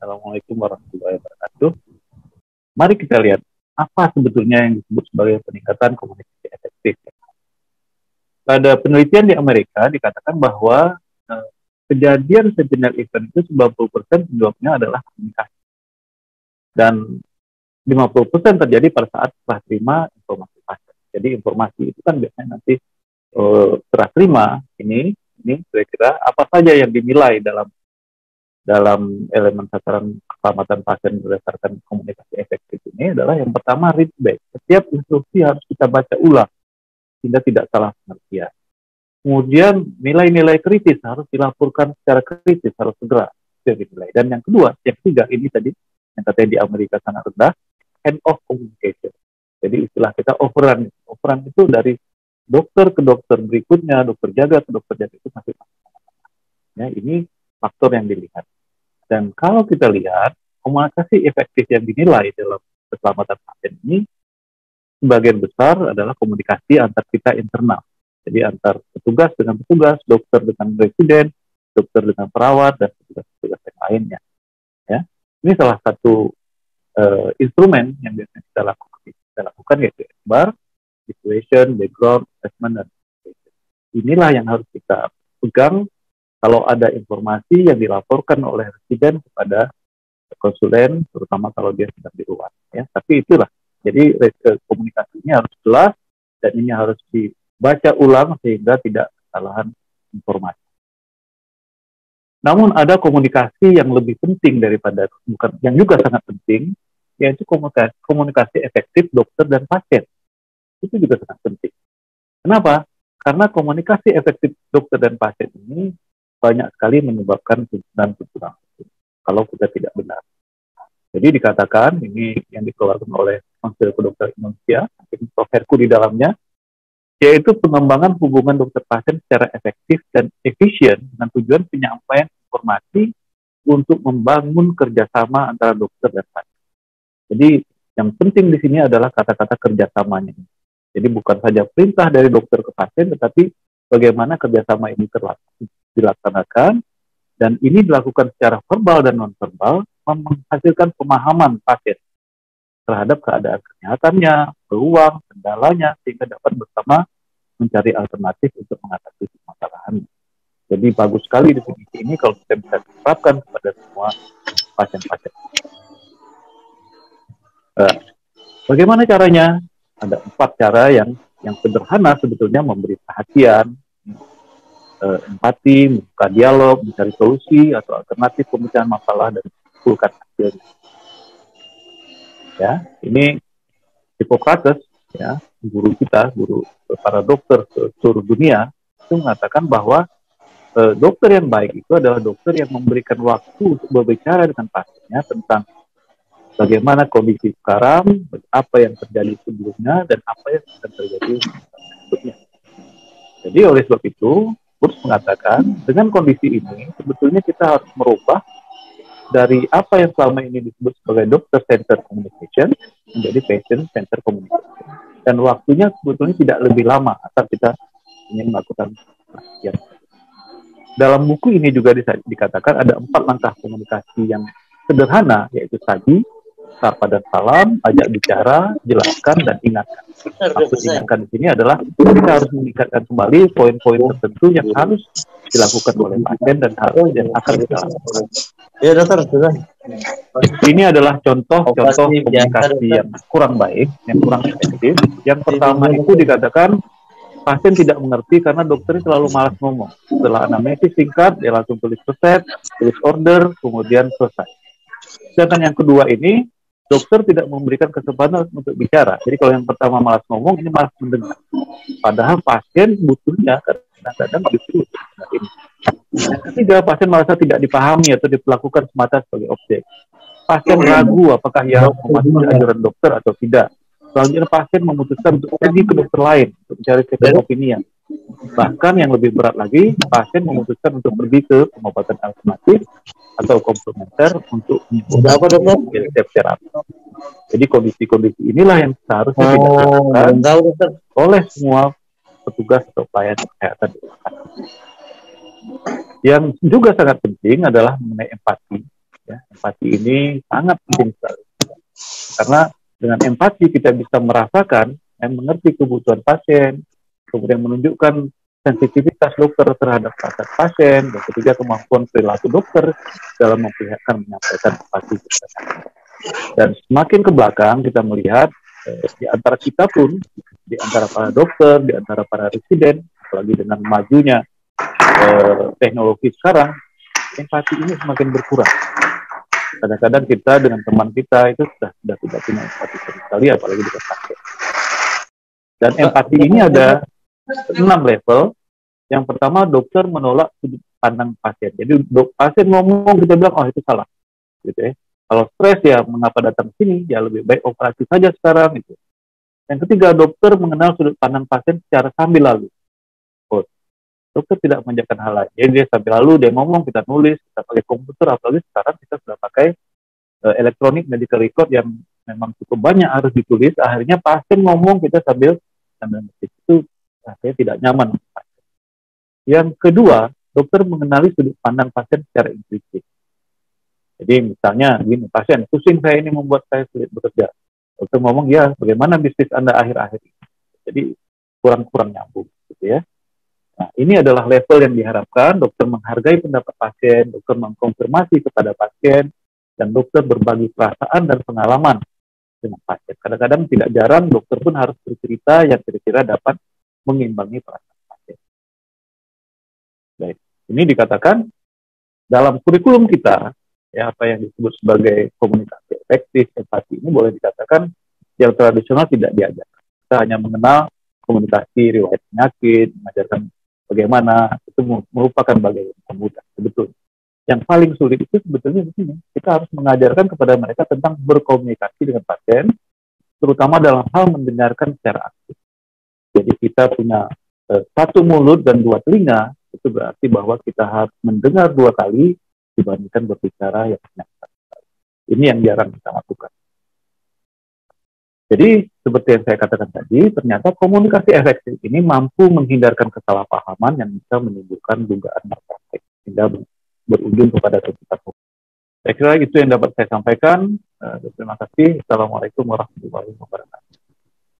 Assalamualaikum warahmatullahi wabarakatuh. Mari kita lihat apa sebetulnya yang disebut sebagai peningkatan komunikasi efektif. Pada penelitian di Amerika dikatakan bahwa kejadian sentinel event itu 90% penyebabnya adalah komunikasi. Dan 50% terjadi pada saat serah terima informasi pasien. Jadi informasi itu kan biasanya nanti serah terima ini kira-kira apa saja yang dinilai dalam elemen sasaran keselamatan pasien berdasarkan komunikasi efektif ini adalah yang pertama read back. Setiap instruksi harus kita baca ulang sehingga tidak salah pengertian. Kemudian nilai-nilai kritis harus dilaporkan secara kritis, harus segera dinilai. Dan yang kedua, yang ketiga ini tadi yang katanya di Amerika sangat rendah, end of communication. Jadi istilah kita overrun. Overrun itu dari dokter ke dokter berikutnya, dokter jaga ke dokter jaga itu masih ya, ini faktor yang dilihat. Dan kalau kita lihat komunikasi efektif yang dinilai dalam keselamatan pasien ini sebagian besar adalah komunikasi antar kita internal. Jadi antar petugas dengan petugas, dokter dengan residen, dokter dengan perawat dan petugas-petugas yang lainnya. Ya, ini salah satu instrumen yang biasanya kita lakukan yaitu SBAR, situation, background, assessment, dan inilah yang harus kita pegang kalau ada informasi yang dilaporkan oleh residen kepada konsulen, terutama kalau dia sedang di luar. Ya. Tapi itulah, jadi komunikasinya harus jelas dan ini harus dibaca ulang sehingga tidak kesalahan informasi. Namun ada komunikasi yang lebih penting daripada, bukan yang juga sangat penting, yaitu komunikasi efektif dokter dan pasien. Itu juga sangat penting. Kenapa? Karena komunikasi efektif dokter dan pasien ini banyak sekali menyebabkan tuntutan kalau kita tidak benar. Jadi dikatakan, ini yang dikeluarkan oleh Konsil Kedokteran Indonesia, Prof. Herku di dalamnya, yaitu pengembangan hubungan dokter pasien secara efektif dan efisien dengan tujuan penyampaian informasi untuk membangun kerjasama antara dokter dan pasien. Jadi yang penting di sini adalah kata-kata kerjasamanya. Jadi bukan saja perintah dari dokter ke pasien, tetapi bagaimana kerjasama ini dilaksanakan, dan ini dilakukan secara verbal dan non-verbal, menghasilkan pemahaman pasien terhadap keadaan kesehatannya, peluang, kendalanya, sehingga dapat bersama mencari alternatif untuk mengatasi permasalahan. Jadi bagus sekali definisi ini kalau kita bisa diterapkan kepada semua pasien-pasien. Bagaimana caranya? Ada 4 cara yang sederhana sebetulnya memberi perhatian, empati, membuka dialog, mencari solusi atau alternatif pemecahan masalah dan mengumpulkan hasilnya. Ya, ini Hippocrates, ya, guru kita, guru para dokter seluruh dunia, itu mengatakan bahwa dokter yang baik itu adalah dokter yang memberikan waktu untuk berbicara dengan pasiennya tentang bagaimana kondisi sekarang, apa yang terjadi sebelumnya, dan apa yang akan terjadi berikutnya. Jadi oleh sebab itu, Wurtz mengatakan, dengan kondisi ini, sebetulnya kita harus merubah dari apa yang selama ini disebut sebagai doctor-centered communication menjadi patient-centered communication. Dan waktunya sebetulnya tidak lebih lama asal kita ingin melakukan penelitian. Dalam buku ini juga dikatakan ada 4 langkah komunikasi yang sederhana, yaitu tadi, sapa dan salam, ajak bicara, jelaskan, dan ingatkan. Maksud ingatkan di sini adalah kita harus mengingatkan kembali poin-poin tertentu yang harus dilakukan oleh pasien dan harus yang akan kita lakukan. Ya, dokter. Ini adalah contoh-contoh komunikasi yang kurang baik, yang kurang efektif. Yang pertama itu dikatakan pasien tidak mengerti karena dokter selalu malas ngomong. Setelah anamnesis singkat, dia langsung tulis resep, tulis order, kemudian selesai. Sedangkan yang kedua ini, dokter tidak memberikan kesempatan untuk bicara. Jadi kalau yang pertama malas ngomong, ini malas mendengar. Padahal pasien butuhnya kadang-kadang justru ini. Yang ketiga, pasien merasa tidak dipahami atau diperlakukan semata sebagai objek. Pasien ragu apakah ia mematuhi anjuran dokter atau tidak. Selanjutnya pasien memutuskan untuk pergi ke dokter lain untuk mencari second opinion. Bahkan yang lebih berat lagi, pasien memutuskan untuk pergi ke pengobatan alternatif atau komplementer untuk menyembuhkan terapi. Jadi kondisi-kondisi inilah yang seharusnya tidak dilakukan oleh semua petugas atau pelayan kesehatan. Yang juga sangat penting adalah mengenai empati. Ya, empati ini sangat penting sekali. Karena dengan empati kita bisa merasakan dan mengerti kebutuhan pasien, kemudian menunjukkan sensitivitas dokter terhadap perasaan pasien, dan ketiga kemampuan perilaku dokter dalam memperlihatkan menyampaikan empati. Dan semakin ke belakang kita melihat di antara kita pun, di antara para dokter, di antara para residen, apalagi dengan majunya teknologi sekarang, empati ini semakin berkurang. Kadang-kadang kita dengan teman kita itu sudah tidak punya empati sekali, apalagi dengan pasien. Dan empati ini ada 6 level. Yang pertama, dokter menolak sudut pandang pasien. Jadi pasien ngomong, kita bilang, oh itu salah. Gitu ya. Kalau stres ya mengapa datang ke sini, ya lebih baik operasi saja sekarang. Gitu. Yang ketiga, dokter mengenal sudut pandang pasien secara sambil lalu. Oh, dokter tidak mengerjakan hal lain. Jadi dia sambil lalu, dia ngomong, kita nulis, kita pakai komputer, apalagi sekarang kita sudah pakai elektronik medical record yang memang cukup banyak harus ditulis. Akhirnya pasien ngomong, kita sambil ngetik. Itu saya tidak nyaman. Yang kedua, dokter mengenali sudut pandang pasien secara implisit. Jadi misalnya gini, pasien, pusing saya ini membuat saya sulit bekerja. Dokter ngomong, ya bagaimana bisnis Anda akhir-akhir ini? Jadi kurang-kurang nyambung, gitu ya. Nah, ini adalah level yang diharapkan, dokter menghargai pendapat pasien, dokter mengkonfirmasi kepada pasien, dan dokter berbagi perasaan dan pengalaman dengan pasien. Kadang-kadang tidak jarang dokter pun harus bercerita yang kira-kira dapat mengimbangi perasaan pasien. Baik, ini dikatakan dalam kurikulum kita, ya apa yang disebut sebagai komunikasi efektif, empati ini boleh dikatakan yang tradisional tidak diajarkan. Kita hanya mengenal komunikasi riwayat penyakit, mengajarkan bagaimana, itu merupakan bagian yang mudah, sebetulnya. Yang paling sulit itu sebetulnya di sini. Kita harus mengajarkan kepada mereka tentang berkomunikasi dengan pasien, terutama dalam hal mendengarkan secara aktif. Jadi kita punya satu mulut dan dua telinga, itu berarti bahwa kita harus mendengar 2 kali dibandingkan berbicara yang hanya 1 kali. Ini yang jarang kita lakukan. Jadi seperti yang saya katakan tadi, ternyata komunikasi efektif ini mampu menghindarkan kesalahpahaman yang bisa menimbulkan dugaan malpraktik hingga berujung kepada tuntutan hukum. Saya kira itu yang dapat saya sampaikan. Terima kasih. Assalamualaikum warahmatullahi wabarakatuh.